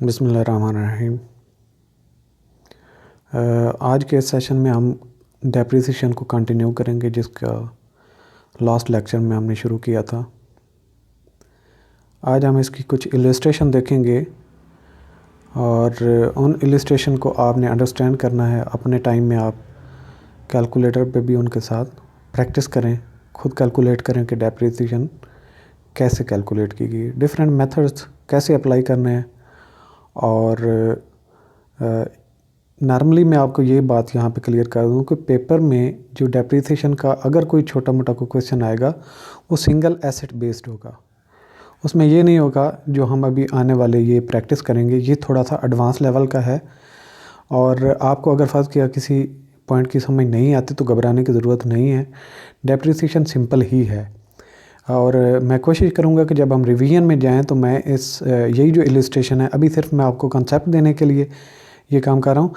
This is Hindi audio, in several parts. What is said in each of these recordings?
बिस्मिल्लाहिर्रहमानिर्रहीम। आज के इस सेशन में हम डेप्रिसिएशन को कंटिन्यू करेंगे, जिसका लास्ट लेक्चर में हमने शुरू किया था। आज हम इसकी कुछ इलस्ट्रेशन देखेंगे और उन इलस्ट्रेशन को आपने अंडरस्टैंड करना है। अपने टाइम में आप कैलकुलेटर पे भी उनके साथ प्रैक्टिस करें, खुद कैलकुलेट करें कि डेप्रिसिएशन कैसे कैलकुलेट की गई, डिफरेंट मेथड्स कैसे अप्लाई करने हैं। और नॉर्मली मैं आपको ये बात यहाँ पे क्लियर कर दूँ कि पेपर में जो डेप्रिसिएशन का अगर कोई छोटा मोटा कोई क्वेश्चन आएगा वो सिंगल एसेट बेस्ड होगा। उसमें ये नहीं होगा जो हम अभी आने वाले ये प्रैक्टिस करेंगे, ये थोड़ा सा एडवांस लेवल का है। और आपको अगर फर्स्ट किया किसी पॉइंट की समझ नहीं आती तो घबराने की ज़रूरत नहीं है, डेप्रिसिएशन सिंपल ही है। और मैं कोशिश करूँगा कि जब हम रिवीजन में जाएं तो मैं यही जो इलस्ट्रेशन है, अभी सिर्फ मैं आपको कंसेप्ट देने के लिए ये काम कर रहा हूँ।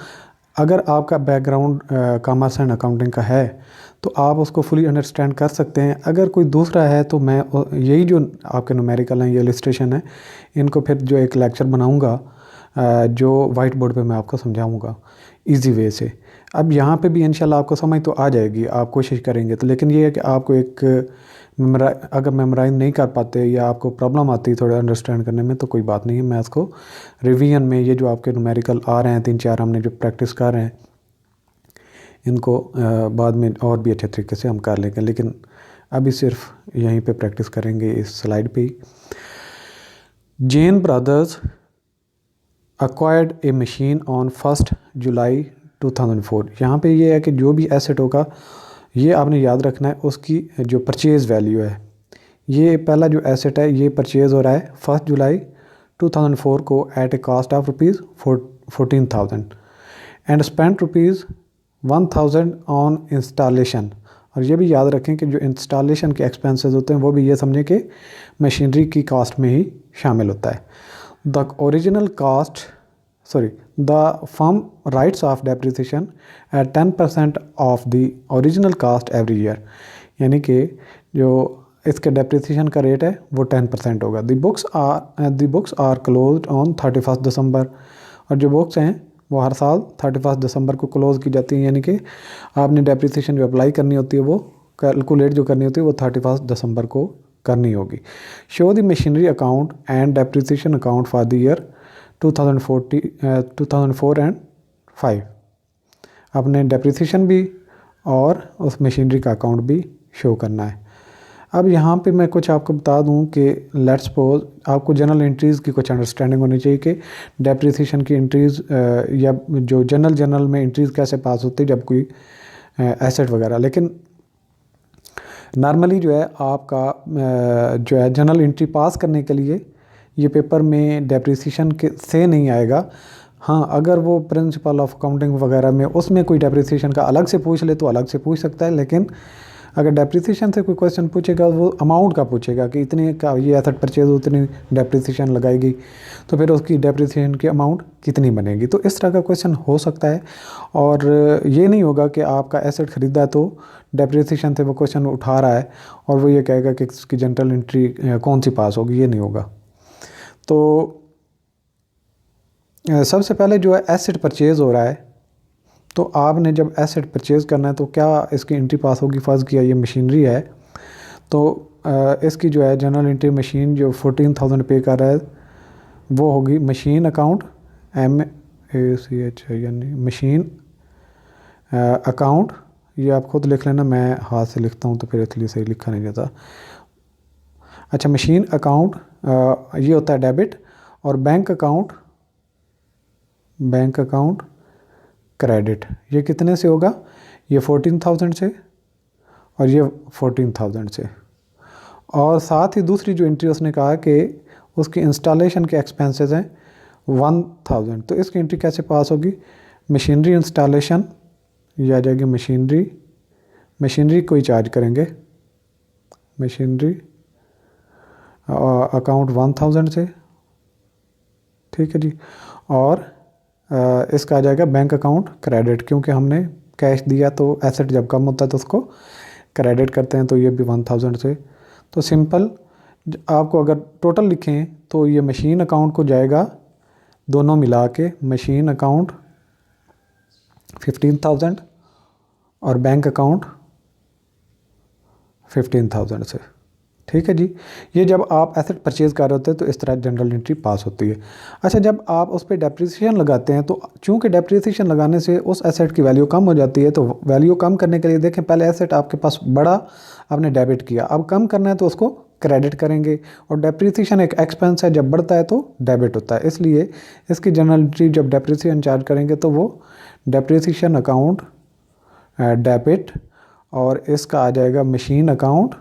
अगर आपका बैकग्राउंड कॉमर्स एंड अकाउंटिंग का है तो आप उसको फुली अंडरस्टैंड कर सकते हैं। अगर कोई दूसरा है तो मैं यही जो आपके न्यूमेरिकल हैं, ये इलस्ट्रेशन है, इनको फिर जो एक लेक्चर बनाऊँगा जो वाइट बोर्ड पे मैं आपको समझाऊँगा ईजी वे से। अब यहाँ पे भी इंशाल्लाह आपको समझ तो आ जाएगी, आप कोशिश करेंगे तो। लेकिन ये है कि आपको एक अगर मेमोराइज नहीं कर पाते या आपको प्रॉब्लम आती है थोड़ा अंडरस्टैंड करने में तो कोई बात नहीं है, मैं इसको रिवीजन में ये जो आपके न्यूमेरिकल आ रहे हैं 3-4 हमने जो प्रैक्टिस कर रहे हैं इनको बाद में और भी अच्छे तरीके से हम कर लेंगे। लेकिन अभी सिर्फ यहीं पे प्रैक्टिस करेंगे इस स्लाइड पे ही। Jain brothers acquired a machine on 1 जुलाई 2004। यहाँ पे ये है कि जो भी एसेट होगा ये आपने याद रखना है, उसकी जो परचेज़ वैल्यू है। ये पहला जो एसेट है ये परचेज़ हो रहा है 1 जुलाई 2004 को at a cost of ₹14,000 and spent ₹1,000 on installation. और ये भी याद रखें कि जो इंस्टॉलेशन के एक्सपेंसेस होते हैं वो भी ये समझें कि मशीनरी की कास्ट में ही शामिल होता है। The firm writes off depreciation at 10% of the original cost every year। यानी कि जो इसके डेप्रिसिएशन का रेट है वो 10% होगा। The books are closed on 31 दिसंबर। और जो बुक्स हैं वो हर साल 31 दिसंबर को क्लोज़ की जाती हैं। यानी कि आपने डेप्रिसिएशन जो अप्लाई करनी होती है वो कैलकुलेट जो करनी होती है वो 31 दिसंबर को करनी होगी। Show the machinery account and depreciation account for the year 2004 and 5। अपने डेप्रिसिएशन भी और उस मशीनरी का अकाउंट भी शो करना है। अब यहाँ पे मैं कुछ आपको बता दूँ कि लेट्स सपोज आपको जनरल एंट्रीज़ की कुछ अंडरस्टैंडिंग होनी चाहिए कि डेप्रिसिएशन की एंट्रीज़ या जो जनरल में एंट्रीज़ कैसे पास होती है जब कोई एसेट वगैरह। लेकिन नॉर्मली जो है आपका जो है जनरल एंट्री पास करने के लिए ये पेपर में डेप्रिसिएशन के से नहीं आएगा। हाँ, अगर वो प्रिंसिपल ऑफ अकाउंटिंग वगैरह में उसमें कोई डेप्रिसिएशन का अलग से पूछ ले तो अलग से पूछ सकता है। लेकिन अगर डेप्रिसिएशन से कोई क्वेश्चन पूछेगा वो अमाउंट का पूछेगा कि इतने का ये एसेट परचेज उतनी डेप्रिसिएशन लगाएगी तो फिर उसकी डेप्रिसिएशन की अमाउंट कितनी बनेगी। तो इस तरह का क्वेश्चन हो सकता है। और ये नहीं होगा कि आपका एसेट ख़रीदा है तो डेप्रिसिएशन से वो क्वेश्चन उठा रहा है और वो ये कहेगा कि इसकी जनरल एंट्री कौन सी पास होगी, ये नहीं होगा। तो सबसे पहले जो है एसेट परचेज़ हो रहा है तो आपने जब एसेट परचेज़ करना है तो क्या इसकी एंट्री पास होगी। फर्ज किया ये मशीनरी है तो इसकी जो है जनरल एंट्री मशीन जो 14,000 पे कर रहा है वो होगी मशीन अकाउंट MACH, यानी मशीन अकाउंट। ये आप खुद लिख लेना, मैं हाथ से लिखता हूँ तो फिर इसलिए सही लिखा नहीं जाता। अच्छा, मशीन अकाउंट ये होता है डेबिट और बैंक अकाउंट क्रेडिट। ये कितने से होगा, ये 14,000 से और ये 14,000 से। और साथ ही दूसरी जो एंट्री उसने कहा कि उसकी इंस्टॉलेशन के एक्सपेंसेस हैं 1,000। तो इसकी एंट्री कैसे पास होगी, मशीनरी इंस्टॉलेशन ये आ जाएगी मशीनरी को ही चार्ज करेंगे, मशीनरी अकाउंट 1,000 से, ठीक है जी। और इसका आ जाएगा बैंक अकाउंट क्रेडिट, क्योंकि हमने कैश दिया तो एसेट जब कम होता है तो उसको क्रेडिट करते हैं, तो ये भी 1,000 से। तो सिंपल आपको अगर टोटल लिखें तो ये मशीन अकाउंट को जाएगा दोनों मिला के मशीन अकाउंट 15,000 और बैंक अकाउंट 15,000 से। ठीक है जी। ये जब आप एसेट परचेज़ कर रहे होते हैं तो इस तरह जनरल एंट्री पास होती है। अच्छा, जब आप उस पर डेप्रिसिएशन लगाते हैं तो चूंकि डेप्रिसिएशन लगाने से उस एसेट की वैल्यू कम हो जाती है, तो वैल्यू कम करने के लिए देखें, पहले एसेट आपके पास बढ़ा, आपने डेबिट किया, अब कम करना है तो उसको क्रेडिट करेंगे। और डेप्रिसिएशन एक एक्सपेंस है, जब बढ़ता है तो डेबिट होता है, इसलिए इसकी जनरल एंट्री जब डेप्रिसिएशन चार्ज करेंगे तो वो डेप्रिसिएशन अकाउंट डेबिट, और इसका आ जाएगा मशीन अकाउंट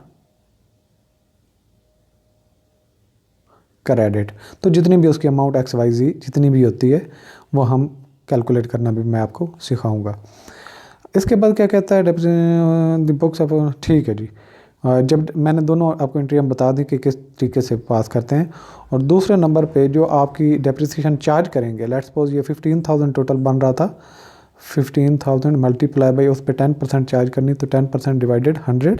क्रेडिट। तो जितनी भी उसकी अमाउंट XYZ जितनी भी होती है वो हम कैलकुलेट करना भी मैं आपको सिखाऊंगा। इसके बाद क्या कहता है द बुक्स ऑफ, ठीक है जी। जब मैंने दोनों आपको एंट्री हम बता दी कि किस तरीके से पास करते हैं। और दूसरे नंबर पे जो आपकी डेप्रिसिएशन चार्ज करेंगे, लेट्स सपोज ये 15,000 टोटल बन रहा था, 15,000 मल्टीप्लाई बाई उस पर 10% चार्ज करनी, तो 10% डिवाइडेड 100,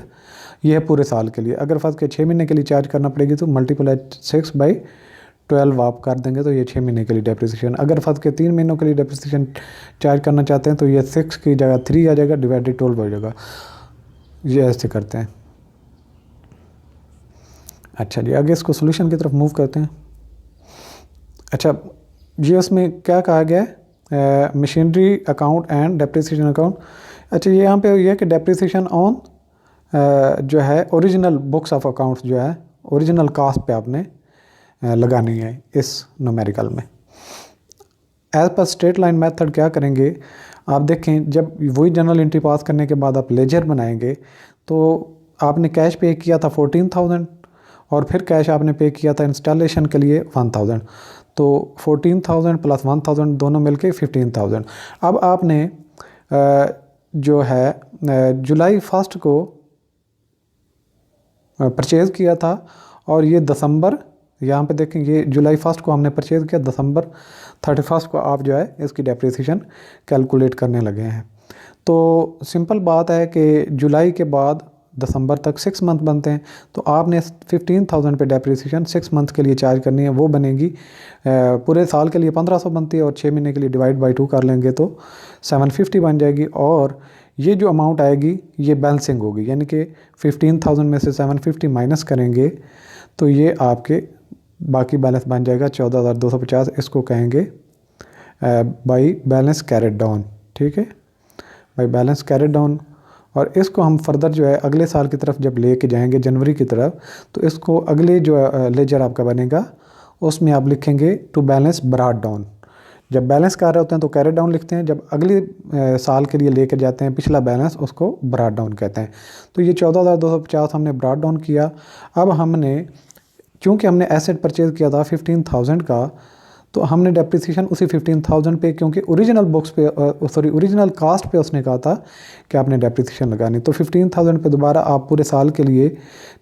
ये है पूरे साल के लिए। अगर फर्स्ट के 6 महीने के लिए चार्ज करना पड़ेगी तो मल्टीप्लाई 6/12 आप कर देंगे, तो ये 6 महीने के लिए डेप्रिसिएशन। अगर फर्स्ट के 3 महीनों के लिए डेप्रिसिएशन चार्ज करना चाहते हैं तो ये 6 की जगह 3 आ जाएगा, डिवाइडेड 12 हो जाएगा। ये ऐसे करते हैं। अच्छा जी, आगे इसको सोल्यूशन की तरफ मूव करते हैं। अच्छा, ये उसमें क्या कहा गया है, machinery account and depreciation account. अच्छा, ये यहाँ पे ये है कि डेप्रिसिएशन ऑन जो है ओरिजिनल बुक्स ऑफ अकाउंट्स जो है ओरिजिनल कास्ट पे आपने लगानी है इस न्यूमेरिकल में। As per straight line method क्या करेंगे, आप देखें, जब वही जनरल एंट्री पास करने के बाद आप लेजर बनाएंगे तो आपने कैश पे किया था 14,000 और फिर कैश आपने पे किया था इंस्टॉलेशन के लिए 1,000, तो 14,000 प्लस 1,000 दोनों मिलके 15,000। अब आपने जो है जुलाई 1 को परचेज़ किया था और ये दिसंबर, यहाँ पे देखें ये जुलाई 1 को हमने परचेज़ किया, दिसंबर 31 को आप जो है इसकी डेप्रिसिएशन कैलकुलेट करने लगे हैं। तो सिंपल बात है कि जुलाई के बाद दिसंबर तक 6 मंथ बनते हैं, तो आपने 15,000 पे डेप्रिसिएशन 6 मंथ के लिए चार्ज करनी है, वो बनेगी पूरे साल के लिए 1,500 बनती है, और 6 महीने के लिए डिवाइड बाई 2 कर लेंगे तो 750 बन जाएगी। और ये जो अमाउंट आएगी ये बैलेंसिंग होगी, यानी कि 15,000 में से 750 माइनस करेंगे तो ये आपके बाकी बैलेंस बन जाएगा 14,250, इसको कहेंगे बाई बैलेंस कैरेट डाउन। ठीक है, बाई बैलेंस कैरेट डाउन। और इसको हम फर्दर जो है अगले साल की तरफ जब लेके जाएंगे जनवरी की तरफ, तो इसको अगले जो लेजर आपका बनेगा उसमें आप लिखेंगे टू बैलेंस ब्रॉट डाउन। जब बैलेंस कर रहे होते हैं तो कैरेट डाउन लिखते हैं, जब अगले साल के लिए लेकर जाते हैं पिछला बैलेंस, उसको ब्रॉट डाउन कहते हैं। तो ये 14,250 हमने ब्रॉट डाउन किया। अब हमने चूँकि हमने एसेट परचेज़ किया था 15,000 का, तो हमने डेप्रिसिएशन उसी 15,000 पे, क्योंकि ओरिजिनल बुक्स पे ओरिजिनल कास्ट पे उसने कहा था कि आपने डेप्रिसिएशन लगानी, तो 15,000 पे दोबारा आप पूरे साल के लिए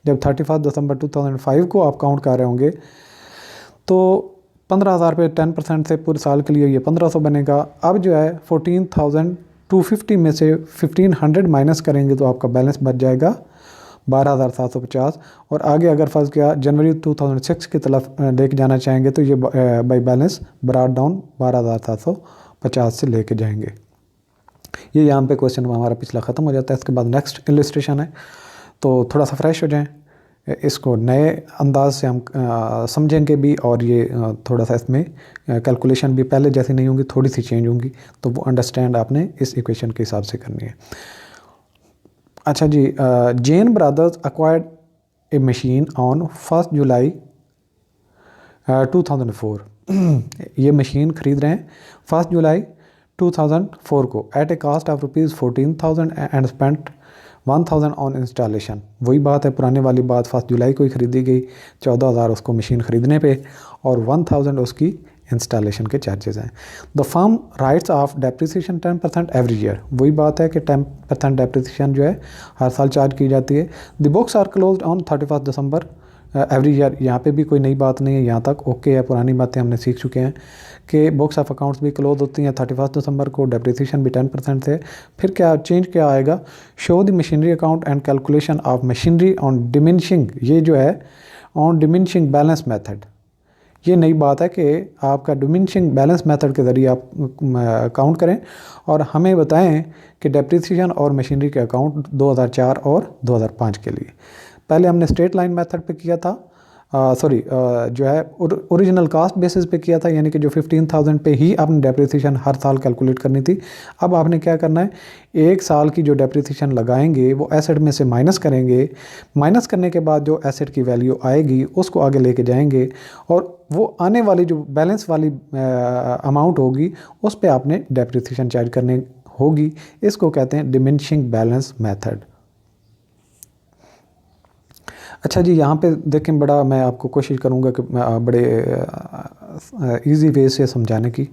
जब 31 दिसंबर 2005 को आप काउंट कर रहे होंगे तो 15,000 पे 10% से पूरे साल के लिए ये 1,500 बनेगा। अब जो है 14,250 में से 1,500 माइनस करेंगे तो आपका बैलेंस बच जाएगा 12,750। और आगे अगर फर्ज किया जनवरी 2006 की तरफ लेके जाना चाहेंगे तो ये बाई बैलेंस ब्रॉट डाउन 12,750 से लेके जाएंगे। ये यहाँ पे क्वेश्चन हमारा पिछला ख़त्म हो जाता है। इसके बाद नेक्स्ट इलस्ट्रेशन है, तो थोड़ा सा फ्रेश हो जाएं, इसको नए अंदाज से हम समझेंगे भी, और ये थोड़ा सा इसमें कैलकुलेशन भी पहले जैसी नहीं होंगी, थोड़ी सी चेंज होंगी, तो वो अंडरस्टैंड आपने इस इक्वेशन के हिसाब से करनी है। अच्छा जी, Jain brothers acquired a machine on 1 जुलाई 2004। ये मशीन ख़रीद रहे हैं 1 जुलाई 2004 को at a cost of ₹14,000 and spent 1,000 on installation. वही बात है, पुराने वाली बात, 1 जुलाई को ही ख़रीदी गई, 14,000 उसको मशीन ख़रीदने पे और 1,000 उसकी इंस्टॉलेशन के चार्जेस हैं। The firm rights of depreciation 10% every year. वही बात है कि 10% डेप्रिसिएशन जो है हर साल चार्ज की जाती है। The books are closed on 31 December every year. यहाँ पे भी कोई नई बात नहीं है, यहाँ तक ओके है, पुरानी बातें हमने सीख चुके हैं कि बुक्स ऑफ अकाउंट्स भी क्लोज होती हैं 31 दिसंबर को, डेप्रिसिएशन भी 10% से। फिर क्या चेंज क्या आएगा, show the machinery account and calculation of machinery on diminishing, ये जो है ऑन डिमिनिशिंग बैलेंस मेथड, ये नई बात है कि आपका डिमिनिशिंग बैलेंस मेथड के ज़रिए आप काउंट करें और हमें बताएं कि डेप्रिसिएशन और मशीनरी के अकाउंट 2004 और 2005 के लिए। पहले हमने स्ट्रेट लाइन मेथड पे किया था, जो है ओरिजिनल कास्ट बेसिस पे किया था, यानी कि जो 15,000 पे ही आपने डेप्रिसिएशन हर साल कैलकुलेट करनी थी। अब आपने क्या करना है, एक साल की जो डेप्रिसिएशन लगाएंगे वो एसेट में से माइनस करेंगे, माइनस करने के बाद जो एसेट की वैल्यू आएगी उसको आगे लेके जाएंगे और वो आने वाली जो बैलेंस वाली अमाउंट होगी उस पर आपने डेप्रिसिएशन चार्ज करने होगी। इसको कहते हैं डिमिनिशिंग बैलेंस मेथड। अच्छा जी, यहाँ पे देखें, बड़ा मैं आपको कोशिश करूँगा कि बड़े इजी वे से समझाने की।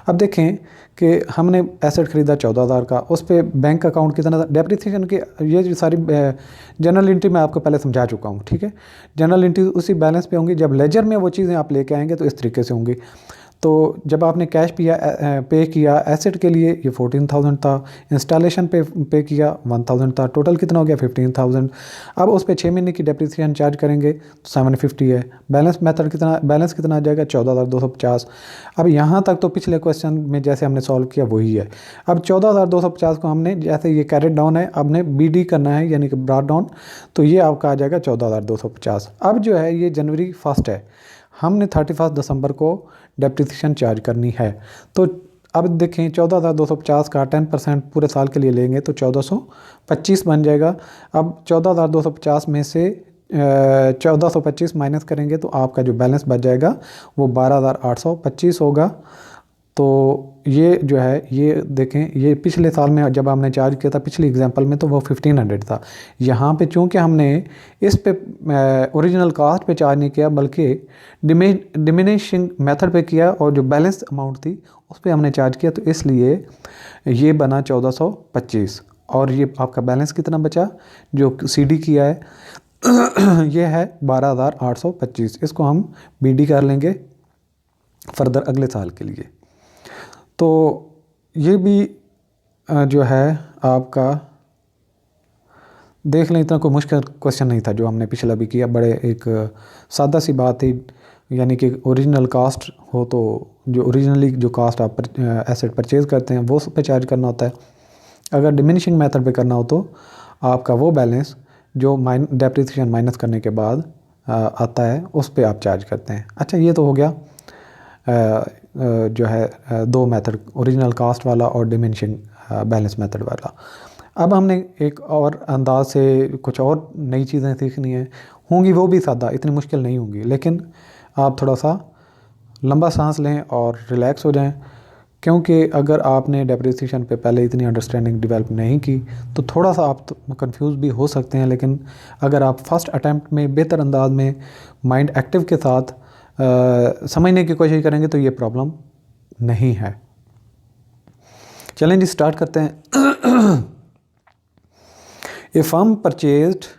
अब देखें कि हमने एसेट ख़रीदा 14,000 का, उस पे बैंक अकाउंट कितना था, डेप्रिसिएशन की ये जो सारी जनरल एंट्री मैं आपको पहले समझा चुका हूँ, ठीक है। जनरल एंट्री उसी बैलेंस पे होंगी। जब लेजर में वो चीज़ें आप लेके आएंगे तो इस तरीके से होंगी। तो जब आपने कैश पे किया एसेट के लिए, ये 14,000 था। इंस्टॉलेशन पे किया 1,000 था। टोटल कितना हो गया 15,000। अब उस पे 6 महीने की डेप्रिसिएशन चार्ज करेंगे तो 750 है। बैलेंस कितना आ जाएगा 14,250। अब यहाँ तक तो पिछले क्वेश्चन में जैसे हमने सॉल्व किया वही है। अब 14,250 को हमने, जैसे ये कैरेट डाउन है, अब ने BD करना है यानी कि ब्रॉट डाउन, तो ये आपका आ जाएगा 14,250। अब जो है ये जनवरी 1 है, हमने 31 दिसंबर को डेप्रिसिएशन चार्ज करनी है। तो अब देखें 14,250 का 10% पूरे साल के लिए लेंगे तो 1,425 बन जाएगा। अब 14,250 में से 1,425 माइनस करेंगे तो आपका जो बैलेंस बच जाएगा वो 12,825 होगा। तो ये जो है, ये देखें, ये पिछले साल में जब हमने चार्ज किया था पिछली एग्जांपल में तो वो 1,500 था। यहाँ पे चूँकि हमने इस पे ओरिजिनल कास्ट पे चार्ज नहीं किया बल्कि डिमिनिशिंग मेथड पे किया और जो बैलेंस अमाउंट थी उस पे हमने चार्ज किया, तो इसलिए ये बना 1,425। और ये आपका बैलेंस कितना बचा जो CD किया है ये है 12,825। इसको हम BD कर लेंगे फर्दर अगले साल के लिए। तो ये भी जो है आपका देख लें, इतना कोई मुश्किल क्वेश्चन नहीं था जो हमने पिछला भी किया। बड़े एक सादा सी बात थी, यानी कि ओरिजिनल कास्ट हो तो जो ओरिजिनली जो कास्ट आप एसेट परचेज़ करते हैं वो उस पर चार्ज करना होता है। अगर डिमिनिशिंग मेथड पे करना हो तो आपका वो बैलेंस जो डेप्रिसिएशन माइनस करने के बाद आता है उस पर आप चार्ज करते हैं। अच्छा, ये तो हो गया जो है 2 मेथड, ओरिजिनल कास्ट वाला और डिमिनिशिंग बैलेंस मेथड वाला। अब हमने एक और अंदाज से कुछ और नई चीज़ें सीखनी है, होंगी वो भी सादा, इतनी मुश्किल नहीं होंगी, लेकिन आप थोड़ा सा लंबा सांस लें और रिलैक्स हो जाएं, क्योंकि अगर आपने डेप्रिसिएशन पे पहले इतनी अंडरस्टैंडिंग डेवलप नहीं की तो थोड़ा सा आप तो कंफ्यूज भी हो सकते हैं। लेकिन अगर आप फर्स्ट अटैम्प्ट में बेहतर अंदाज में माइंड एक्टिव के साथ समझने की कोशिश करेंगे तो ये प्रॉब्लम नहीं है। चलें जी, स्टार्ट करते हैं। A firm purchased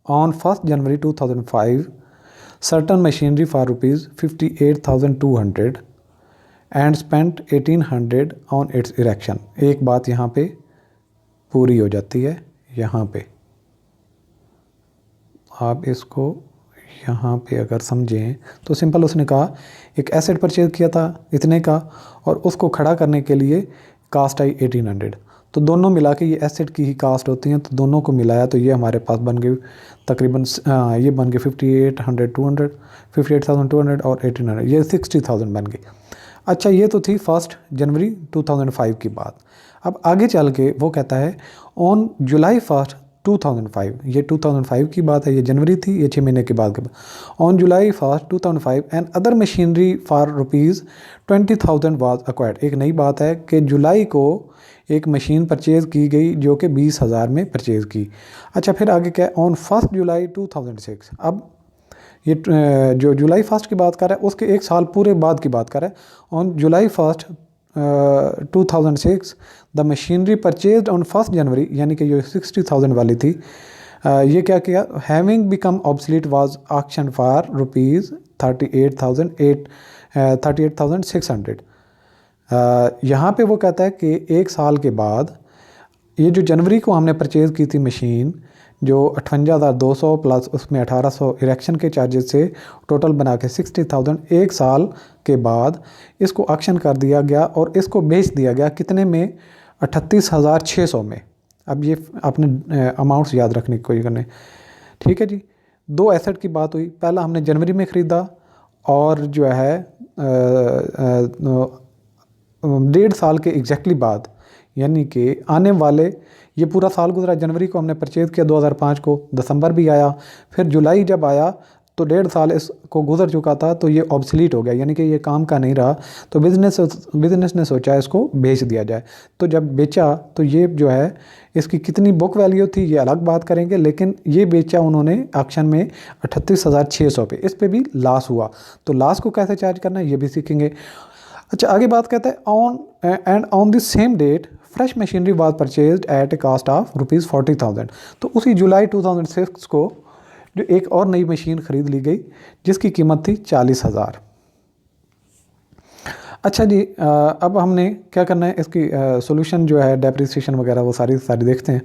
on 1st January 2005 certain machinery for rupees 58,200 and spent 1,800 on its erection। एक बात यहाँ पे पूरी हो जाती है। यहाँ पे आप इसको यहाँ पे अगर समझें तो सिंपल, उसने कहा एक एसेट परचेज किया था इतने का और उसको खड़ा करने के लिए कास्ट आई 1,800। तो दोनों मिला के ये एसेट की ही कास्ट होती हैं, तो दोनों को मिलाया तो ये हमारे पास बन गई तकरीबन ये बन गई 58,200 और 1,800, ये 60,000 बन गई। अच्छा, ये तो थी 1 जनवरी 2005 की बात। अब आगे चल के वो कहता है ऑन जुलाई 1 2005, ये 2005 की बात है, ये जनवरी थी, ये 6 महीने के बाद on July 1 2005 and other machinery for rupees 20,000 was acquired. एक नई बात है कि जुलाई को एक मशीन परचेज़ की गई जो कि 20,000 में परचेज़ की। अच्छा, फिर आगे क्या है, ऑन 1 जुलाई 2006। अब ये जो जुलाई 1 की बात कर रहा है उसके एक साल पूरे बाद की बात कर रहा है। On July 1 2006 the machinery purchased on 1 जनवरी, यानी कि जो 60,000 वाली थी, ये क्या किया, having become obsolete was auction for rupees 38,600। यहाँ पे वो कहता है कि एक साल के बाद ये जो जनवरी को हमने परचेज़ की थी मशीन, जो 58,200 प्लस उसमें 1,800 इरेक्शन के चार्जेस से टोटल बना के 60,000 एक साल के बाद इसको ऑक्शन कर दिया गया और इसको बेच दिया गया कितने में, 38,600 में। अब ये अपने अमाउंट्स याद रखने की कोशिश करने, ठीक है जी। दो एसेट की बात हुई, पहला हमने जनवरी में ख़रीदा और जो है 1.5 साल के एग्जैक्टली बाद, यानी कि आने वाले, ये पूरा साल गुजरा, जनवरी को हमने परचेज़ किया 2005 को, दिसंबर भी आया, फिर जुलाई जब आया तो 1.5 साल इसको गुजर चुका था, तो ये ऑब्सलीट हो गया, यानी कि ये काम का नहीं रहा। तो बिज़नेस ने सोचा इसको बेच दिया जाए। तो जब बेचा तो ये जो है इसकी कितनी बुक वैल्यू थी ये अलग बात करेंगे, लेकिन ये बेचा उन्होंने ऑक्शन में 38,600 पे। इस पे भी लॉस हुआ, तो लॉस को कैसे चार्ज करना है ये भी सीखेंगे। अच्छा, आगे बात कहता है on the same date fresh machinery was purchased at a cost of ₹40,000। तो उसी जुलाई 2006 को जो एक और नई मशीन ख़रीद ली गई जिसकी कीमत थी 40,000। अच्छा जी, अब हमने क्या करना है, इसकी सॉल्यूशन जो है डेप्रिसिएशन वगैरह वो सारी देखते हैं।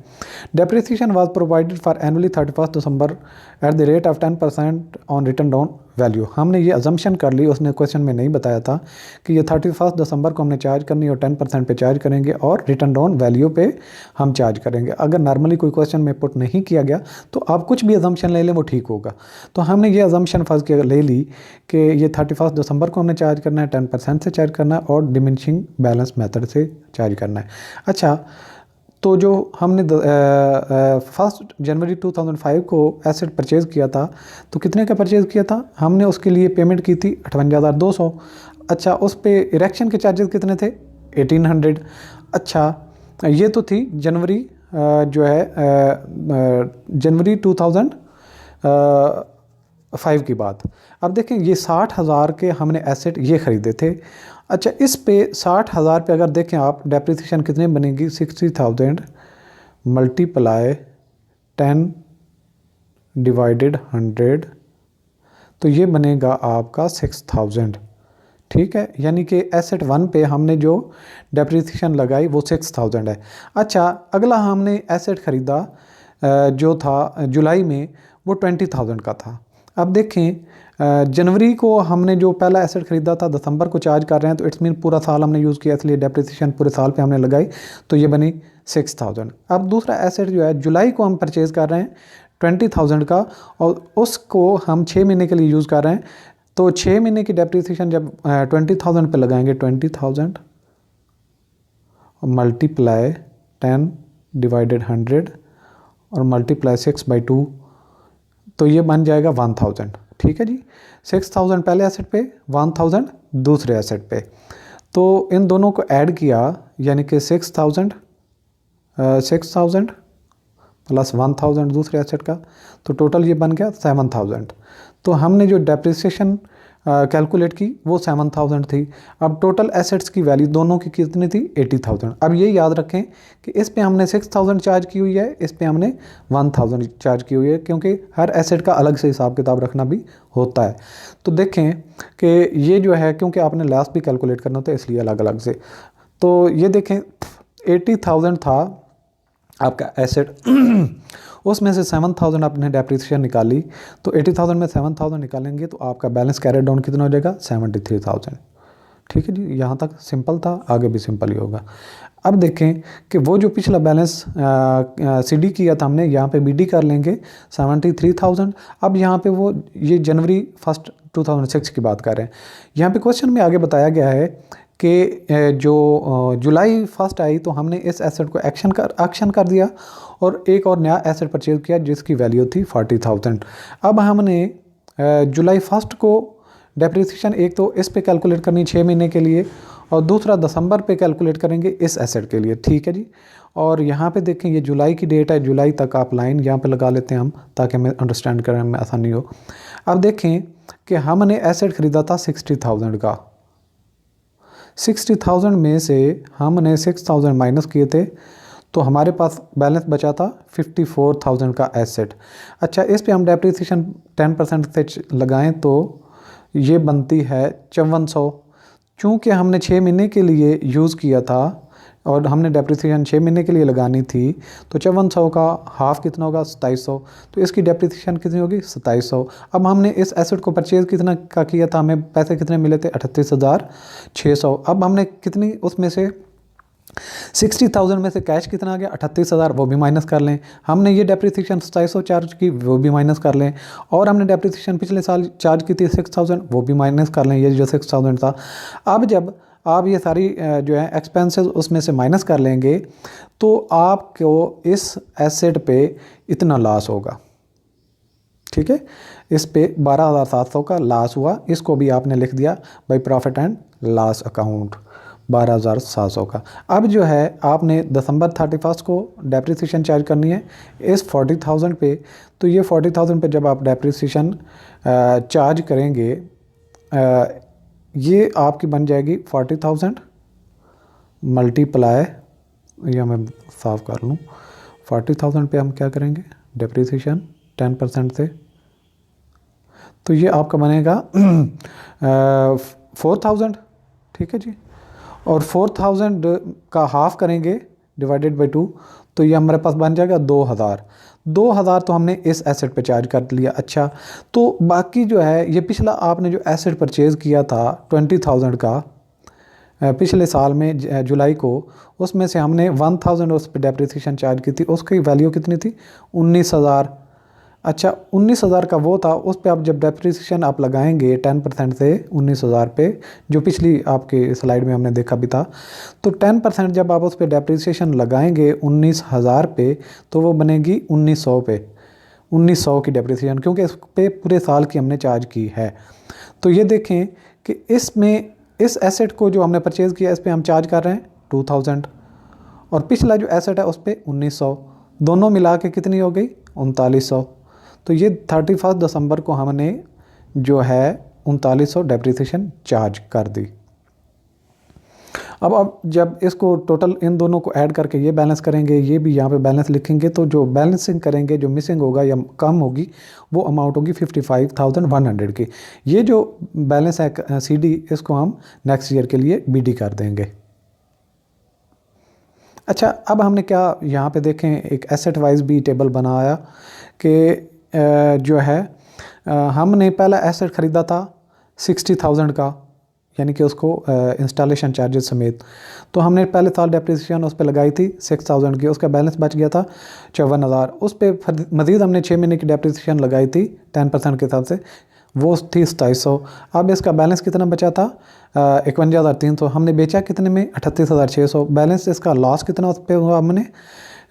Depreciation was provided for annually 31 December at the rate of 10% on return down value. हमने ये अजम्पशन कर ली, उसने क्वेश्चन में नहीं बताया था कि ये 31 दिसंबर को हमने चार्ज करनी और 10% पे चार्ज करेंगे और रिटर्न डाउन वैल्यू पे हम चार्ज करेंगे। अगर नॉर्मली कोई क्वेश्चन में पुट नहीं किया गया तो आप कुछ भी अजम्पशन ले लें, वो ठीक होगा। तो हमने ये अजम्पशन फर्स्ट किया, ले ली कि ये 31 दिसंबर को हमने चार्ज करना है, 10% से चार्ज करना है और डिमिनिशिंग बैलेंस मेथड से चार्ज करना है। अच्छा, तो जो हमने 1 जनवरी 2005 को एसेट परचेज़ किया था, तो कितने का परचेज़ किया था हमने, उसके लिए पेमेंट की थी 58,200। अच्छा, उस पे इरेक्शन के चार्जेस कितने थे, 1800। अच्छा, ये तो थी जनवरी जो है जनवरी 2005 की बात। अब देखें, ये 60,000 के हमने एसेट ये ख़रीदे थे। अच्छा, इस पे 60,000 पे अगर देखें आप, डेप्रिसिएशन कितने बनेगी, 60,000 मल्टीप्लाई 10 डिवाइडेड 100, तो ये बनेगा आपका 6,000। ठीक है, यानी कि एसेट 1 पे हमने जो डेप्रिसिएशन लगाई वो 6,000 है। अच्छा, अगला हमने एसेट ख़रीदा जो था जुलाई में, वो 20,000 का था। अब देखें, जनवरी को हमने जो पहला एसेट ख़रीदा था दिसंबर को चार्ज कर रहे हैं, तो इट्स मीन पूरा साल हमने यूज़ किया, इसलिए डेप्रिसिएशन पूरे साल पे हमने लगाई, तो ये बनी 6,000। अब दूसरा एसेट जो है जुलाई को हम परचेज़ कर रहे हैं 20,000 का, और उसको हम 6 महीने के लिए यूज़ कर रहे हैं। तो 6 महीने की डेप्रिसिएशन जब 20,000 पे लगाएंगे, 20,000 मल्टीप्लाई 10 डिवाइडेड 100 और मल्टीप्लाई 6/2, तो ये बन जाएगा 1,000। ठीक है जी, 6,000 पहले एसेट पे, 1,000 दूसरे एसेट पे। तो इन दोनों को ऐड किया, यानी कि 6,000 प्लस 1,000 दूसरे एसेट का, तो टोटल ये बन गया 7,000। तो हमने जो डेप्रिसिएशन कैलकुलेट की वो 7,000 थी। अब टोटल एसेट्स की वैल्यू दोनों की कितनी थी, 80,000। अब ये याद रखें कि इस पे हमने 6,000 चार्ज की हुई है, इस पे हमने 1,000 चार्ज की हुई है, क्योंकि हर एसेट का अलग से हिसाब किताब रखना भी होता है। तो देखें कि ये जो है, क्योंकि आपने लास्ट भी कैलकुलेट करना होता है, इसलिए अलग अलग से। तो ये देखें 80,000 था आपका एसेट, उसमें से 7,000 आपने डेप्रिसिएशन निकाली, तो 80,000 में 7,000 निकालेंगे तो आपका बैलेंस कैरी डाउन कितना हो जाएगा, 73,000। ठीक है जी, यहाँ तक सिंपल था, आगे भी सिंपल ही होगा। अब देखें कि वो जो पिछला बैलेंस सीडी किया था हमने, यहाँ पे बीडी कर लेंगे 73,000। अब यहाँ पे वो ये जनवरी 1 2006 की बात कर रहे हैं। यहाँ पे क्वेश्चन में आगे बताया गया है कि जो जुलाई 1 आई तो हमने इस एसेट को एक्शन कर दिया और एक और नया एसेट परचेज किया जिसकी वैल्यू थी 40,000। अब हमने जुलाई 1 को डेप्रिसिएशन एक तो इस पे कैलकुलेट करनी 6 महीने के लिए, और दूसरा दिसंबर पे कैलकुलेट करेंगे इस एसेट के लिए। ठीक है जी, और यहाँ पे देखें ये जुलाई की डेट है, जुलाई तक आप लाइन यहाँ पे लगा लेते हैं हम, ताकि हमें अंडरस्टैंड करने में आसानी हो। अब देखें कि हमने एसेट ख़रीदा था 60,000 का, 60,000 में से हमने 6,000 माइनस किए थे, तो हमारे पास बैलेंस बचा था 54,000 का एसेट। अच्छा, इस पे हम डेप्रिसिएशन 10% से लगाएं तो ये बनती है 5400। चूँकि हमने 6 महीने के लिए यूज़ किया था और हमने डेप्रिसिएशन 6 महीने के लिए लगानी थी, तो 5400 का हाफ कितना होगा 2700, तो इसकी डेप्रिसिएशन कितनी होगी 2700। अब हमने इस एसेट को परचेज़ कितना का किया था, हमें पैसे कितने मिले थे 38,600। अब हमने कितनी उसमें से 60,000 में से कैश कितना आ गया 38,000, वो भी माइनस कर लें। हमने ये डेप्रिसिएशन 2700 चार्ज की, वो भी माइनस कर लें। और हमने डेप्रिसिएशन पिछले साल चार्ज की थी 6000, वो भी माइनस कर लें, ये जो 6000 था। अब जब आप ये सारी जो है एक्सपेंसेस उसमें से माइनस कर लेंगे तो आपको इस एसेट पे इतना लॉस होगा, ठीक है। इस पे 12,700 का लॉस हुआ, इसको भी आपने लिख दिया by profit and loss account 12,700 का। अब जो है आपने दिसंबर 31 को डेप्रिसिएशन चार्ज करनी है इस 40,000 पे। तो ये 40,000 पे जब आप डेप्रिसिएशन चार्ज करेंगे, ये आपकी बन जाएगी 40,000 मल्टीप्लाई, या मैं साफ कर लूँ, 40,000 पे हम क्या करेंगे डेप्रिसिएशन 10% से, तो ये आपका बनेगा 4,000, ठीक है जी। और 4,000 का हाफ करेंगे डिवाइडेड बाई 2, तो ये हमारे पास बन जाएगा 2,000 तो हमने इस एसेट पे चार्ज कर लिया। अच्छा, तो बाकी जो है ये पिछला आपने जो एसेट परचेज़ किया था 20,000 का पिछले साल में जुलाई को, उसमें से हमने 1,000 उस पर डेप्रिसिएशन चार्ज की थी, उसकी वैल्यू कितनी थी 19,000। अच्छा, 19,000 का वो था, उस पर आप जब डेप्रिसिएशन आप लगाएंगे 10% से 19,000 पे, जो पिछली आपके स्लाइड में हमने देखा भी था, तो 10% जब आप उस पर डेप्रिसिएशन लगाएंगे 19,000 पे, तो वो बनेगी 1900 पे, 1900 की डेप्रिसिएशन, क्योंकि इस पे पूरे साल की हमने चार्ज की है। तो ये देखें कि इसमें इस एसेट को जो हमने परचेज़ किया इस पर हम चार्ज कर रहे हैं 2,000, और पिछला जो एसेट है उस पर 1900, दोनों मिला के कितनी हो गई 3900। तो ये 31 दिसंबर को हमने जो है 3900 डेप्रिसिएशन चार्ज कर दी। अब जब इसको टोटल इन दोनों को ऐड करके ये बैलेंस करेंगे, ये भी यहाँ पे बैलेंस लिखेंगे, तो जो बैलेंसिंग करेंगे, जो मिसिंग होगा या कम होगी, वो अमाउंट होगी 55,100 की। ये जो बैलेंस है सीडी, इसको हम नेक्स्ट ईयर के लिए बीडी कर देंगे। अच्छा, अब हमने क्या यहाँ पे देखें एक एसेट वाइज भी टेबल बनाया कि जो है हमने पहला एसेट ख़रीदा था 60,000 का, यानी कि उसको इंस्टॉलेशन चार्जेस समेत, तो हमने पहले साल डेप्रिसिएशन उस पर लगाई थी 6,000 की, उसका बैलेंस बच गया था 54,000। उस पर मज़ीद हमने 6 महीने की डेप्रिसिएशन लगाई थी 10% के हिसाब से, वो थी 2700। अब इसका बैलेंस कितना बचा था 51,300, हमने बेचा कितने में 38,600। बैलेंस इसका लॉस कितना उस पर हुआ हमने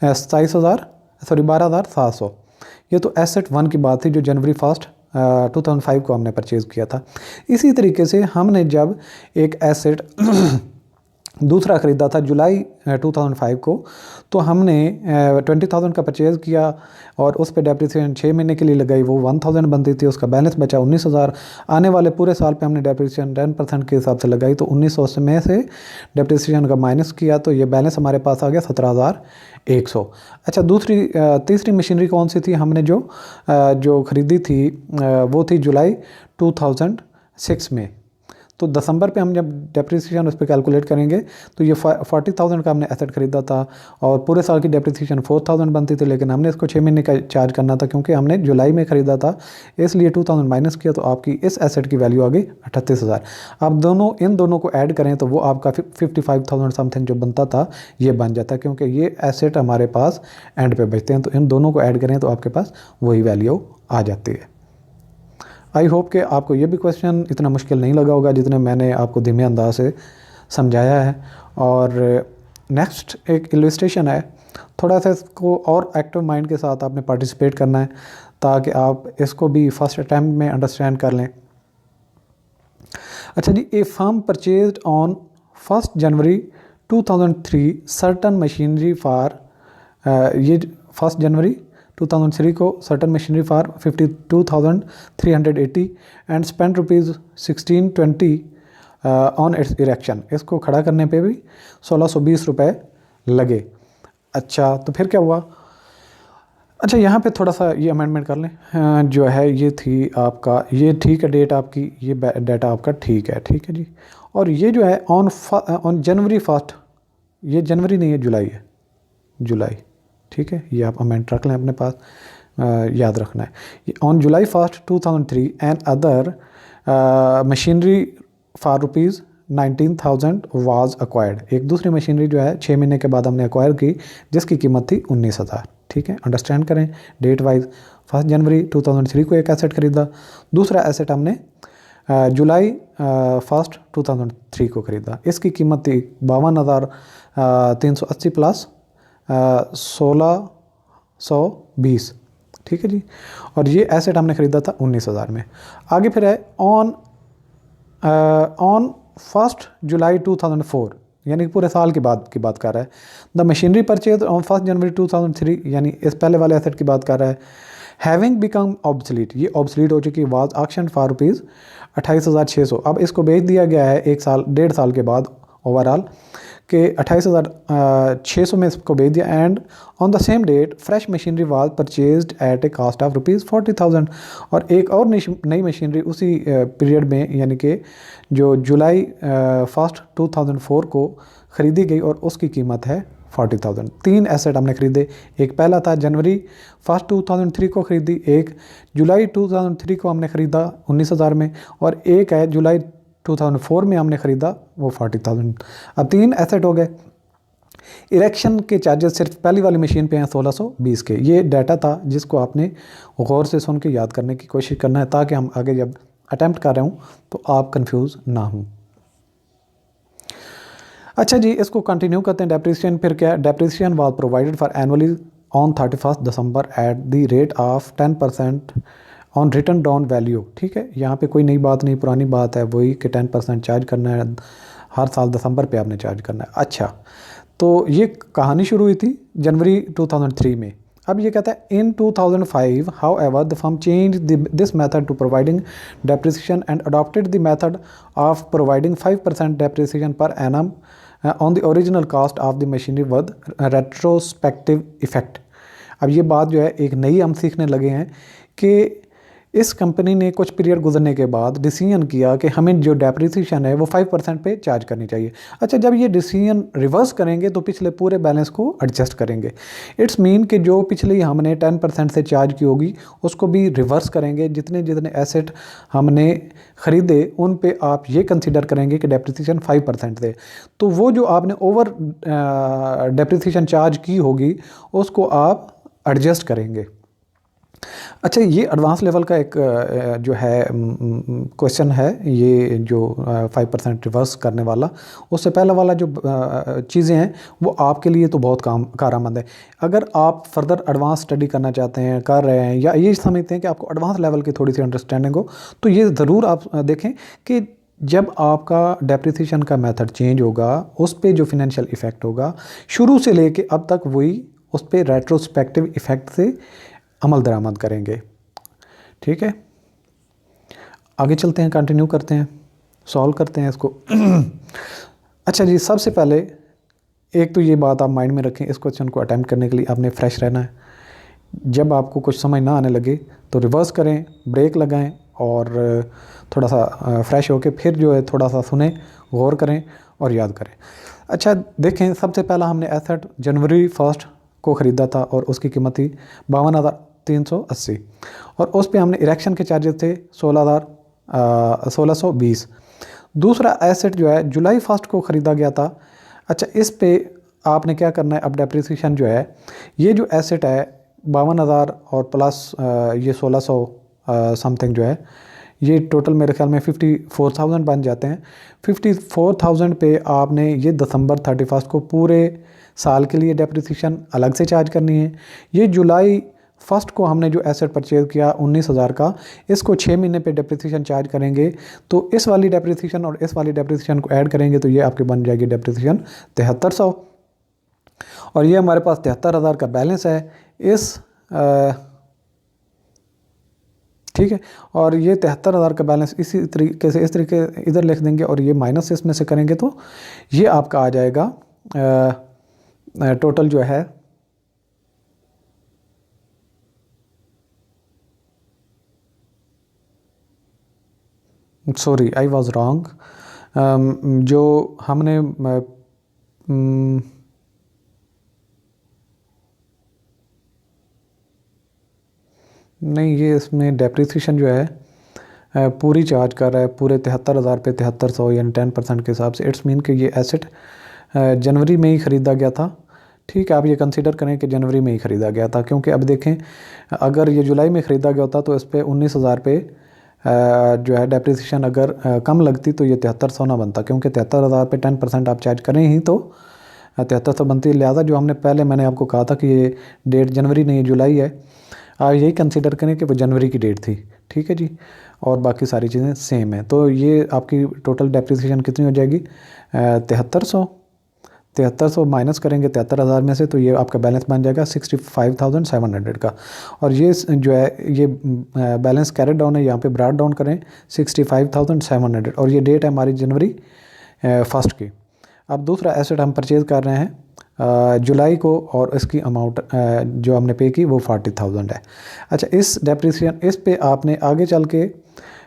12,700। ये तो एसेट 1 की बात थी जो जनवरी 1 2005 को हमने परचेज़ किया था। इसी तरीके से हमने जब एक एसेट दूसरा ख़रीदा था जुलाई 2005 को, तो हमने 20,000 का परचेज़ किया और उस पे डेप्रिसिएशन 6 महीने के लिए लगाई, वो 1,000 बनती थी, उसका बैलेंस बचा 19,000। आने वाले पूरे साल पे हमने डेप्रिसिएशन 10% के हिसाब से लगाई, तो 1900 में से डेप्रिसिएशन का माइनस किया, तो ये बैलेंस हमारे पास आ गया 17,100। अच्छा, तीसरी मशीनरी कौन सी थी हमने जो ख़रीदी थी, वो थी जुलाई 2006 में। तो दिसंबर पे हम जब डेप्रिसिएशन उस पर कैलकुलेट करेंगे तो ये 40,000 का हमने एसेट ख़रीदा था और पूरे साल की डेप्रिसिएशन 4,000 बनती थी, लेकिन हमने इसको 6 महीने का चार्ज करना था क्योंकि हमने जुलाई में ख़रीदा था, इसलिए 2,000 माइनस किया, तो आपकी इस एसेट की वैल्यू आ गई 38,000। आप इन दोनों को ऐड करें तो वो आपका 55,000 समथिंग जो बनता था ये बन जाता है, क्योंकि ये एसेट हमारे पास एंड पे बचते हैं, तो इन दोनों को ऐड करें तो आपके पास वही वैल्यू आ जाती है। आई होप कि आपको ये भी क्वेश्चन इतना मुश्किल नहीं लगा होगा जितने मैंने आपको धीमे अंदाज से समझाया है। और नेक्स्ट एक इलस्ट्रेशन है, थोड़ा सा इसको और एक्टिव माइंड के साथ आपने पार्टिसिपेट करना है ताकि आप इसको भी फर्स्ट अटैम्प्ट में अंडरस्टैंड कर लें। अच्छा जी, a firm purchased on 1 January 2003 certain machinery for, ये 1 जनवरी 2003 को certain machinery for 52,380 and spend ₹1620 on its erection. इसको खड़ा करने पे भी 1,620 रुपये लगे। अच्छा, तो फिर क्या हुआ? अच्छा, यहाँ पे थोड़ा सा ये अमेंडमेंट कर लें, जो है ये थी आपका, ये ठीक है डेट आपकी, ये डाटा आपका ठीक है जी। और ये जो है ऑन जनवरी 1 ये जनवरी नहीं है, जुलाई है, जुलाई, ठीक है, ये आप अमेंट रख लें अपने पास, याद रखना है। On July 1st 2003 and other machinery for rupees 19,000 was acquired, एक दूसरी मशीनरी जो है 6 महीने के बाद हमने अक्वायर की जिसकी कीमत थी 19,000, ठीक है, अंडरस्टैंड करें डेट वाइज। 1 जनवरी 2003 को एक एसेट खरीदा, दूसरा एसेट हमने जुलाई 1st 2003 को ख़रीदा, इसकी कीमत थी 52,380 प्लस 1,620, ठीक है जी, और ये एसेट हमने ख़रीदा था 19,000 में। आगे फिर है ऑन 1 जुलाई 2004, यानी कि पूरे साल के बाद की बात कर रहा है। द मशीनरी परचेज ऑन 1 जनवरी 2003, यानी इस पहले वाले एसेट की बात कर रहा है। हैविंग बिकम ऑब्सलीट, ये ऑब्सलीट हो चुकी, वाज ऑक्शन फॉर रुपीज़ 28,600, अब इसको बेच दिया गया है 1 साल के बाद ओवरऑल के 28,600 में इसको बेच दिया। And on the same date fresh machinery was purchased at a cost of rupees 40,000, और एक और नई मशीनरी उसी पीरियड में, यानी कि जो जुलाई 1 2004 को ख़रीदी गई और उसकी कीमत है 40,000। 3 एसेट हमने ख़रीदे, एक पहला था जनवरी 1 2003 को ख़रीदी, एक जुलाई 2003 को हमने ख़रीदा 19,000 में, और एक है जुलाई 2004 में हमने ख़रीदा वो 40,000। अब 3 एसेट हो गए। इरेक्शन के चार्जेस सिर्फ पहली वाली मशीन पे हैं 1620 के। ये डाटा था जिसको आपने गौर से सुन के याद करने की कोशिश करना है, ताकि हम आगे जब अटैम्प्ट कर रहे हूँ तो आप कंफ्यूज ना हों। अच्छा जी, इसको कंटिन्यू करते हैं। डेप्रिसिएशन फिर क्या है? Depreciation was provided for annually on 31 December at the rate of 10% on return down value, ठीक है, यहाँ पे कोई नई बात नहीं, पुरानी बात है वही कि 10% चार्ज करना है, हर साल दिसंबर पे आपने चार्ज करना है। अच्छा, तो ये कहानी शुरू हुई थी जनवरी 2003 में। अब ये कहता है in 2005 however the firm change this method to providing depreciation and adopted the method of providing 5% depreciation per annum on the original cost of the machinery with retrospective effect. अब ये बात जो है एक नई हम सीखने लगे हैं कि इस कंपनी ने कुछ पीरियड गुजरने के बाद डिसीजन किया कि हमें जो डेप्रिसिएशन है वो 5% पे चार्ज करनी चाहिए। अच्छा, जब ये डिसीजन रिवर्स करेंगे तो पिछले पूरे बैलेंस को एडजस्ट करेंगे। इट्स मीन कि जो पिछली हमने 10% से चार्ज की होगी उसको भी रिवर्स करेंगे। जितने जितने एसेट हमने ख़रीदे उन पे आप ये कंसिडर करेंगे कि डेप्रिसिएशन 5% दे, तो वो जो आपने ओवर डेप्रिसिएशन चार्ज की होगी उसको आप एडजस्ट करेंगे। अच्छा, ये एडवांस लेवल का एक जो है क्वेश्चन है, ये जो 5% रिवर्स करने वाला। उससे पहला वाला जो चीज़ें हैं वो आपके लिए तो बहुत कारआमद है। अगर आप फर्दर एडवांस स्टडी करना चाहते हैं, कर रहे हैं, या ये समझते हैं कि आपको एडवांस लेवल की थोड़ी सी अंडरस्टैंडिंग हो, तो ये ज़रूर आप देखें कि जब आपका डेप्रिसिएशन का मेथड चेंज होगा उस पर जो फिनेंशियल इफ़ेक्ट होगा शुरू से लेके अब तक वही उस पर रेट्रोस्पेक्टिव इफ़ेक्ट से अमल दरामद करेंगे। ठीक है, आगे चलते हैं, कंटिन्यू करते हैं, सॉल्व करते हैं इसको। अच्छा जी, सबसे पहले एक तो ये बात आप माइंड में रखें, इस क्वेश्चन को अटैम्प्ट करने के लिए आपने फ्रेश रहना है। जब आपको कुछ समझ ना आने लगे तो रिवर्स करें, ब्रेक लगाएं और थोड़ा सा फ्रेश होके फिर जो है थोड़ा सा सुने, गौर करें और याद करें। अच्छा देखें, सबसे पहला हमने एसेट जनवरी 1 को ख़रीदा था और उसकी कीमत थी 52,380 और उस पे हमने इरेक्शन के चार्जेस थे 1620। दूसरा एसेट जो है जुलाई 1 को ख़रीदा गया था। अच्छा, इस पे आपने क्या करना है, अब डेप्रिसिएशन जो है, ये जो एसेट है 52,000 और प्लस ये 1600 समथिंग जो है, ये टोटल मेरे ख्याल में 54,000 बन जाते हैं। 54,000 पे आपने ये दिसंबर 31 को पूरे साल के लिए डेप्रिसिएशन अलग से चार्ज करनी है। ये जुलाई 1 को हमने जो एसेट परचेज़ किया 19,000 का, इसको 6 महीने पे डेप्रिसिएशन चार्ज करेंगे, तो इस वाली डेप्रिसिएशन और इस वाली डेप्रिसिएशन को ऐड करेंगे तो ये आपके बन जाएगी डेप्रिसिएशन 7300, और ये हमारे पास 73,000 का बैलेंस है इस ठीक है, और ये 73,000 का बैलेंस इसी तरीके से इस तरीके इधर लिख देंगे और ये माइनस इसमें से करेंगे तो ये आपका आ जाएगा टोटल जो है सॉरी आई वाज रॉन्ग, जो हमने नहीं, ये इसमें डेप्रिसिएशन जो है पूरी चार्ज कर रहा है, पूरे 73,000 पे 7300 यानी 10% के हिसाब से। इट्स मीन कि ये एसेट जनवरी में ही ख़रीदा गया था। ठीक है, आप ये कंसीडर करें कि जनवरी में ही ख़रीदा गया था, क्योंकि अब देखें अगर ये जुलाई में ख़रीदा गया होता तो इस पर 19,000 पे जो है डेप्रिसिएशन अगर कम लगती तो ये 7300 ना बनता, क्योंकि 73,000 पे 10% आप चार्ज करें ही तो 7300 बनती है। लिहाजा जो हमने पहले मैंने आपको कहा था कि ये डेट जनवरी नहीं जूलाई है, आप यही कंसीडर करें कि वो जनवरी की डेट थी। ठीक है जी, और बाकी सारी चीज़ें सेम है। तो ये आपकी टोटल डेप्रिसिएशन कितनी हो जाएगी? 7300 माइनस करेंगे 73,000 में से, तो ये आपका बैलेंस बन जाएगा 65,700 का। और ये जो है ये बैलेंस कैरेड डाउन है, यहाँ पे ब्रॉट डाउन करें 65,700, और ये डेट है हमारी जनवरी 1 की। अब दूसरा एसेट हम परचेज़ कर रहे हैं जुलाई को, और इसकी अमाउंट जो हमने पे की वो 40,000 है। अच्छा, इस डेप्रिसिएशन इस पे आपने आगे चल के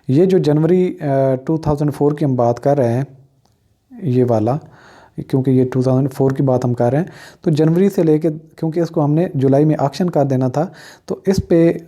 ये जो जनवरी 2004 की हम बात कर रहे हैं, ये वाला, क्योंकि ये 2004 की बात हम कर रहे हैं, तो जनवरी से लेके, क्योंकि इसको हमने जुलाई में ऑक्शन कर देना था, तो इस पे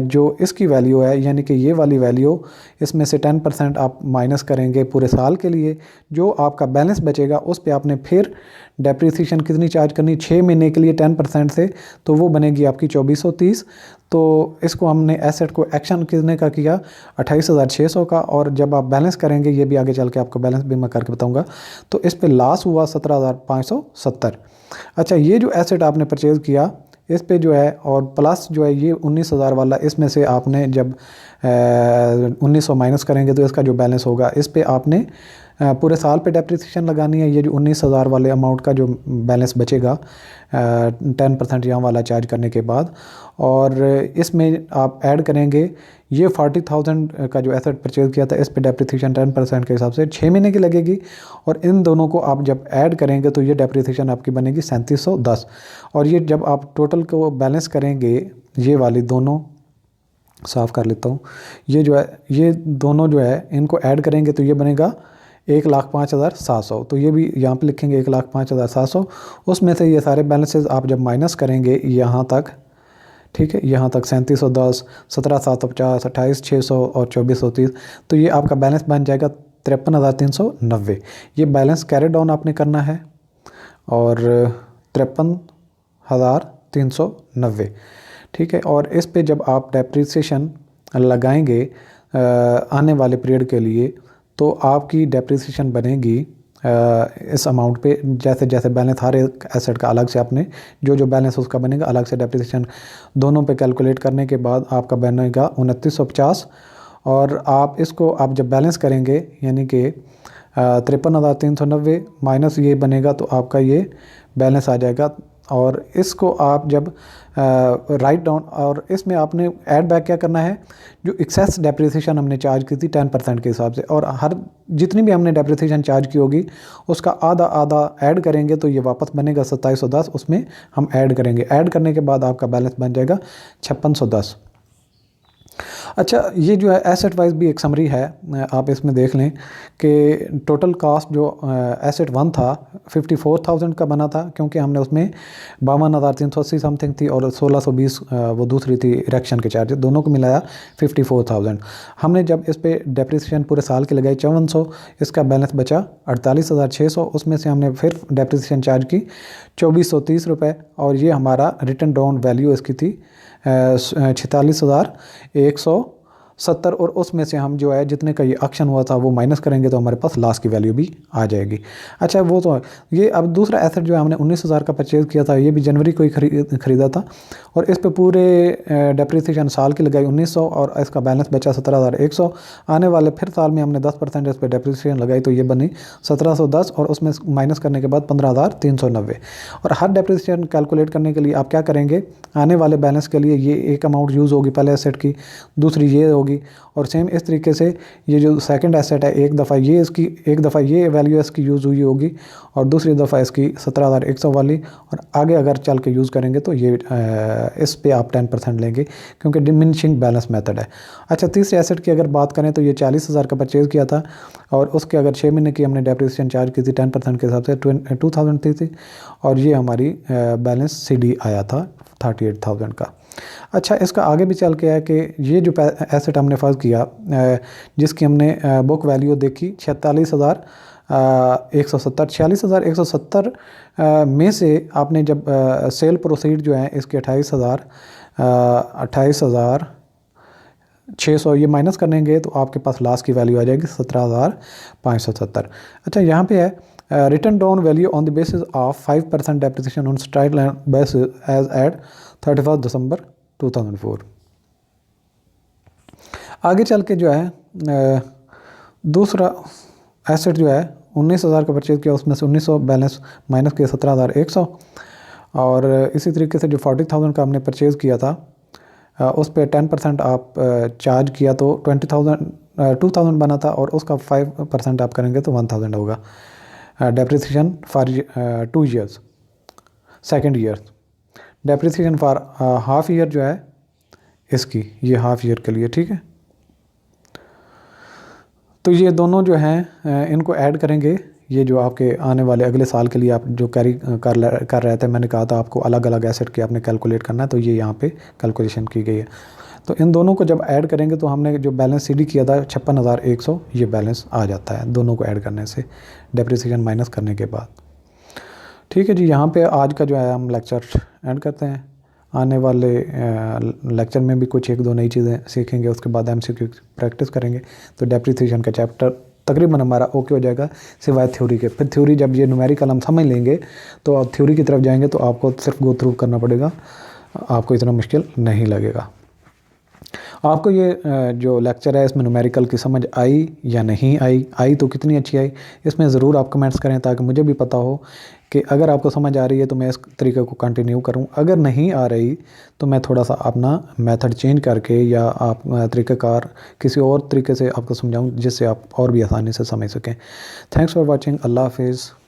जो इसकी वैल्यू है, यानी कि ये वाली वैल्यू, इसमें से 10% आप माइनस करेंगे पूरे साल के लिए, जो आपका बैलेंस बचेगा उस पे आपने फिर डेप्रिसिएशन कितनी चार्ज करनी 6 महीने के लिए 10% से, तो वो बनेगी आपकी 2430। तो इसको हमने एसेट को एक्शन कितने का किया? 28,600 का। और जब आप बैलेंस करेंगे, ये भी आगे चल के आपको बैलेंस भी मैं करके बताऊंगा, तो इस पे लॉस हुआ 17,570। अच्छा, ये जो एसेट आपने परचेज़ किया इस पे जो है, और प्लस जो है ये 19,000 वाला, इसमें से आपने जब 1900 माइनस करेंगे तो इसका जो बैलेंस होगा, इस पे आपने पूरे साल पे डेप्रिसिएशन लगानी है। ये जो 19,000 वाले अमाउंट का जो बैलेंस बचेगा 10% यहाँ वाला चार्ज करने के बाद, और इसमें आप ऐड करेंगे ये 40,000 का जो एसेट परचेज़ किया था, इस पे डेप्रिसिएशन 10% के हिसाब से 6 महीने की लगेगी, और इन दोनों को आप जब ऐड करेंगे तो ये डेप्रिसिएशन आपकी बनेगी 3710। और ये जब आप टोटल को बैलेंस करेंगे, ये वाली दोनों साफ़ कर लेता हूँ, ये जो है ये दोनों जो है इनको ऐड करेंगे तो ये बनेगा 1,05,700। तो ये भी यहाँ पे लिखेंगे 1,05,700। उसमें से ये सारे बैलेंसेस आप जब माइनस करेंगे यहाँ तक, ठीक है, यहाँ तक 3710, 17,750, 28,600 और 2430, तो ये आपका बैलेंस बन जाएगा 53,390। ये बैलेंस कैरी डाउन आपने करना है, और 53,390, ठीक है। और इस पे जब आप डेप्रिसिएशन लगाएंगे आने वाले पीरियड के लिए, तो आपकी डेप्रिसिएशन बनेगी इस अमाउंट पे, जैसे जैसे बैलेंस हर एक एसेट का अलग से आपने जो जो बैलेंस उसका बनेगा अलग से डेप्रिसिएशन दोनों पे कैलकुलेट करने के बाद आपका बनेगा 2950। और आप इसको आप जब बैलेंस करेंगे, यानी कि 53,390 माइनस ये बनेगा, तो आपका ये बैलेंस आ जाएगा। और इसको आप जब राइट डाउन, और इसमें आपने ऐड बैक क्या करना है, जो एक्सेस डेप्रिसिएशन हमने चार्ज की थी 10% के हिसाब से, और हर जितनी भी हमने डेप्रिसिएशन चार्ज की होगी उसका आधा आधा ऐड करेंगे, तो ये वापस बनेगा 2710, उसमें हम ऐड करेंगे। ऐड करने के बाद आपका बैलेंस बन जाएगा 5610। अच्छा, ये जो है एसेट वाइज भी एक समरी है, आप इसमें देख लें कि टोटल कास्ट जो एसेट 1 था 54,000 का बना था, क्योंकि हमने उसमें 52,380 समथिंग थी, और 1620 वो दूसरी थी इरेक्शन के चार्ज, दोनों को मिलाया 54,000। हमने जब इस पे डेप्रिसिएशन पूरे साल की लगाई 5400, इसका बैलेंस बचा 48,600। उसमें से हमने फिर डेप्रिसिएशन चार्ज की 2430 रुपये, और ये हमारा रिटर्न डाउन वैल्यू इसकी थी 46,170। और उसमें से हम जो है जितने का ये ऑक्शन हुआ था वो माइनस करेंगे, तो हमारे पास लास्ट की वैल्यू भी आ जाएगी। अच्छा, वो तो ये अब दूसरा एसेट जो है हमने 19,000 का परचेज़ किया था, ये भी जनवरी को ही ख़रीदा था, और इस पे पूरे डेप्रिसिएशन साल की लगाई 1900, और इसका बैलेंस बचा 17,100। आने वाले फिर साल में हमने 10% इस पर डेप्रिसिएशन लगाई, तो ये बनी 1710, और उसमें माइनस करने के बाद 15,390। और हर डेप्रिसिएशन कैलकुलेट करने के लिए आप क्या करेंगे, आने वाले बैलेंस के लिए ये एक अमाउंट यूज़ होगी पहले एसेट की, दूसरी ये होगी होगी। और सेम इस तरीके से ये जो सेकंड एसेट है, एक दफ़ा ये वैल्यू इसकी यूज़ हुई होगी और दूसरी दफ़ा इसकी 17,100 वाली, और आगे अगर चल के यूज़ करेंगे तो ये इस पे आप 10% लेंगे क्योंकि डिमिनिशिंग बैलेंस मेथड है। अच्छा, तीसरे एसेट की अगर बात करें तो ये 40,000 का परचेज़ किया था और उसके अगर 6 महीने की हमने डेप्रिसिएशन चार्ज की थी 10% के हिसाब से 2,000 थी और ये हमारी बैलेंस CD आया था 38,000 का। अच्छा, इसका आगे भी चल के है कि ये जो एसेट हमने फर्ज किया जिसकी हमने बुक वैल्यू देखी 46,170 में से आपने जब सेल प्रोसीड जो है इसके 28,600 ये माइनस करेंगे तो आपके पास लास्ट की वैल्यू आ जाएगी 17,570। अच्छा, यहाँ पे है written down value on the basis of 5% depreciation on straight line basis as at 31 December 2004। आगे चल के जो है दूसरा एसेट जो है 19,000 का परचेज़ किया, उसमें से 1,900 बैलेंस माइनस किया 17,100, और इसी तरीके से जो 40,000 का हमने परचेज़ किया था उस पर 10% आप चार्ज किया तो 2,000 बना था और उसका 5% आप करेंगे तो 1,000 होगा depreciation for 2 years. Second year depreciation for half year जो है इसकी, ये हाफ ईयर के लिए, ठीक है। तो ये दोनों जो हैं इनको ऐड करेंगे, ये जो आपके आने वाले अगले साल के लिए आप जो कैरी कर रहे थे, मैंने कहा था आपको अलग अलग एसेट की आपने कैलकुलेट करना है, तो ये यहाँ पे कैलकुलेशन की गई है। तो इन दोनों को जब ऐड करेंगे तो हमने जो बैलेंस CD किया था 56,100 ये बैलेंस आ जाता है दोनों को ऐड करने से, डेप्रिसिएशन माइनस करने के बाद। ठीक है जी, यहाँ पे आज का जो है हम लेक्चर एंड करते हैं। आने वाले लेक्चर में भी कुछ 1-2 नई चीज़ें सीखेंगे, उसके बाद MCQ प्रैक्टिस करेंगे। तो डेप्रिसिएशन का चैप्टर तकरीबन हमारा ओके हो जाएगा सिवाय थ्योरी के। फिर थ्योरी जब ये न्यूमेरिकल हम समझ लेंगे तो आप थ्योरी की तरफ जाएंगे तो आपको सिर्फ गो थ्रू करना पड़ेगा, आपको इतना मुश्किल नहीं लगेगा। आपको ये जो लेक्चर है इसमें न्यूमेरिकल की समझ आई या नहीं आई तो कितनी अच्छी आई, इसमें ज़रूर आप कमेंट्स करें ताकि मुझे भी पता हो कि अगर आपको समझ आ रही है तो मैं इस तरीके को कंटिन्यू करूं, अगर नहीं आ रही तो मैं थोड़ा सा अपना मेथड चेंज करके या आप तरीक़ाकार किसी और तरीके से आपको समझाऊं जिससे आप और भी आसानी से समझ सकें। Thanks for watching. अल्लाह हाफिज़।